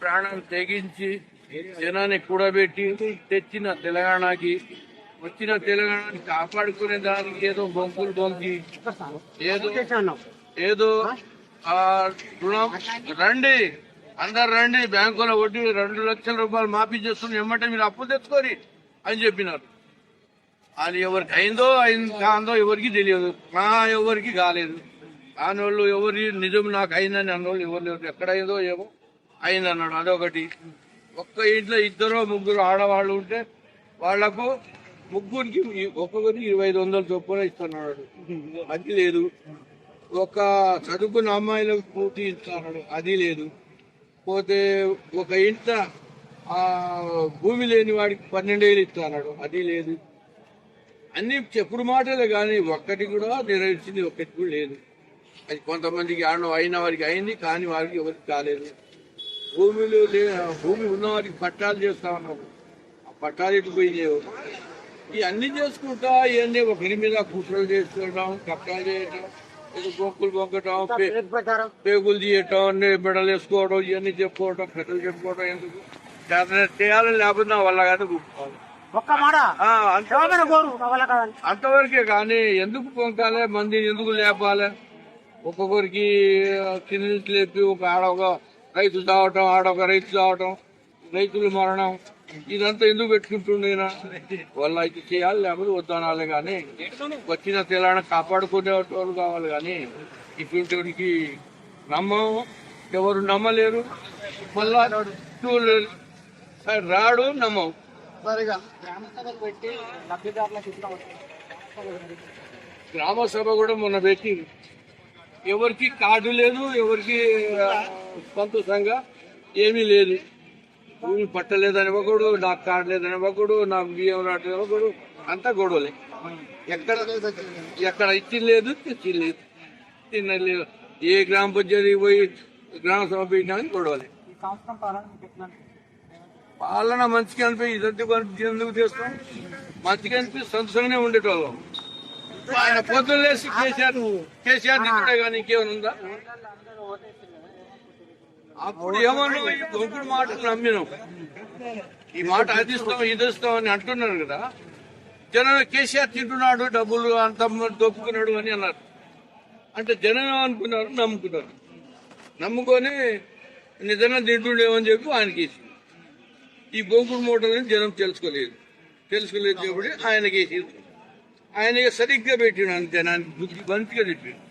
ప్రాణం తెగించి జనాన్ని కూడబెట్టి తెచ్చిన తెలంగాణకి వచ్చిన తెలంగాణని కాపాడుకునే దానికి ఏదో బొంకులు బొంకి ఏదో ఆ రుణం రండి, అందరు రండి, బ్యాంకులో వడ్డీ 2 లక్షల రూపాయలు మాఫీ చేస్తున్నారు, ఏమంటే మీరు అప్పు తెచ్చుకొని అని చెప్పినారు. అది ఎవరికి అయిందో కాందో ఎవరికి తెలియదు, ఎవరికి కాలేదు. కాని వాళ్ళు ఎవరి నిజం నాకు అయిందని అన్నోళ్ళు ఎవరు లేరు. ఎక్కడైందో ఏమో అయిందన్నాడు. అదొకటి. ఒక్క ఇంట్లో 2-3 ఆడవాళ్ళు ఉంటే వాళ్లకు ముగ్గురికి ఒక్కొక్కరికి 2500 చొప్పున ఇస్తున్నాడు, అది లేదు. ఒక చదువుకున్న అమ్మాయిలకు పూర్తి ఇస్తున్నాడు, అది లేదు. పోతే ఒక ఇంట భూమి లేని వాడికి 12,000 ఇస్తున్నాడు, అది లేదు. అన్ని చెప్పుడు మాటలే కానీ ఒక్కటి కూడా నెరవేర్చింది ఒక్కటి కూడా లేదు. అది కొంతమందికి అయిన వారికి అయింది, కాని వారికి ఎవరికి కాలేదు. భూమి ఉన్న వారికి పట్టాలు చేస్తా ఉన్నాము, ఆ పట్టాలు ఇటు పోయినాయి. ఇవన్నీ చేసుకుంటా ఇవన్నీ ఒకరి మీద కుట్రలు చేసుకోవడం, కష్టాలు చేయటం, ఏదో బొంకులు బొంకటం, పేగులు తీయటం, మెడలు వేసుకోవడం, ఇవన్నీ చెప్పుకోవడం, కథలు చెప్పుకోవడం. ఎందుకు చేయాలని లేకపోతే నా వల్ల కానీ కూర్చోవాలి అంతవరకే. కానీ ఎందుకు పొంకాలి, మందిని ఎందుకు లేపాలి? ఒక్కొక్కరికి కింద నుంచి లేపి ఒక రైతు చావటం, ఆడొక రైతు చావటం, రైతుల మరణం, ఇదంతా ఎందుకు పెట్టుకుంటుండేనా? వాళ్ళు అయితే చేయాలి, లేకపోతే వద్దనాలి. కానీ వచ్చిన తెలంగాణ కాపాడుకునే వాళ్ళు కావాలి. కానీ ఇటువంటి ఎవరు నమ్మలేరు, మళ్ళా చూడలేరు, రాడు నమ్మం. గ్రామ సభ కూడా మొన్న పెట్టి ఎవరికి కార్డు లేదు, ఎవరికి సంతోషంగా ఏమీ లేదు. భూమి పట్టలేదని ఒకడు, నాకు కార్డు లేదని ఒకడు, నాకు బియ్యం రావట్లేదు ఒకడు, అంతా గొడవలే. ఎక్కడ ఇచ్చింది తెచ్చింది తినలేదు. ఏ గ్రామ పంచాయతీ పోయి గ్రామ సభ పెట్టినా గొడవలే. పాలన మంచిగా అనిపోయి ఇదంతా ఎందుకు చేస్తాం? మంచిగా అనిపి సంతోషంగానే ఉండేటోళ్ళం. ఆయన పొద్దులేసి కేసీఆర్ దిగుడే కానీ ఇంకేమైనా ఉందా? అప్పుడు ఏమన్నా దొంగడు మాటలు నమ్మినాం. ఈ మాట అది ఇస్తాం ఇది ఇస్తాం అని అంటున్నారు కదా. జనం కేసీఆర్ తింటున్నాడు, డబ్బులు అంత దొప్పుకున్నాడు అని అన్నారు. అంటే జనం ఏమనుకున్నారు, నమ్ముకున్నారు. నమ్ముకొని నిజంగా తింటుండేమని చెప్పి ఆయనకి వేసి ఈ బొంకుడు మూటలని జనం తెలుసుకోలేదు కాబట్టి ఆయనకి వేసి ఆయన సరిగ్గా పెట్టినాను, జనానికి బుద్ధి మంచిగా చెప్పాడు.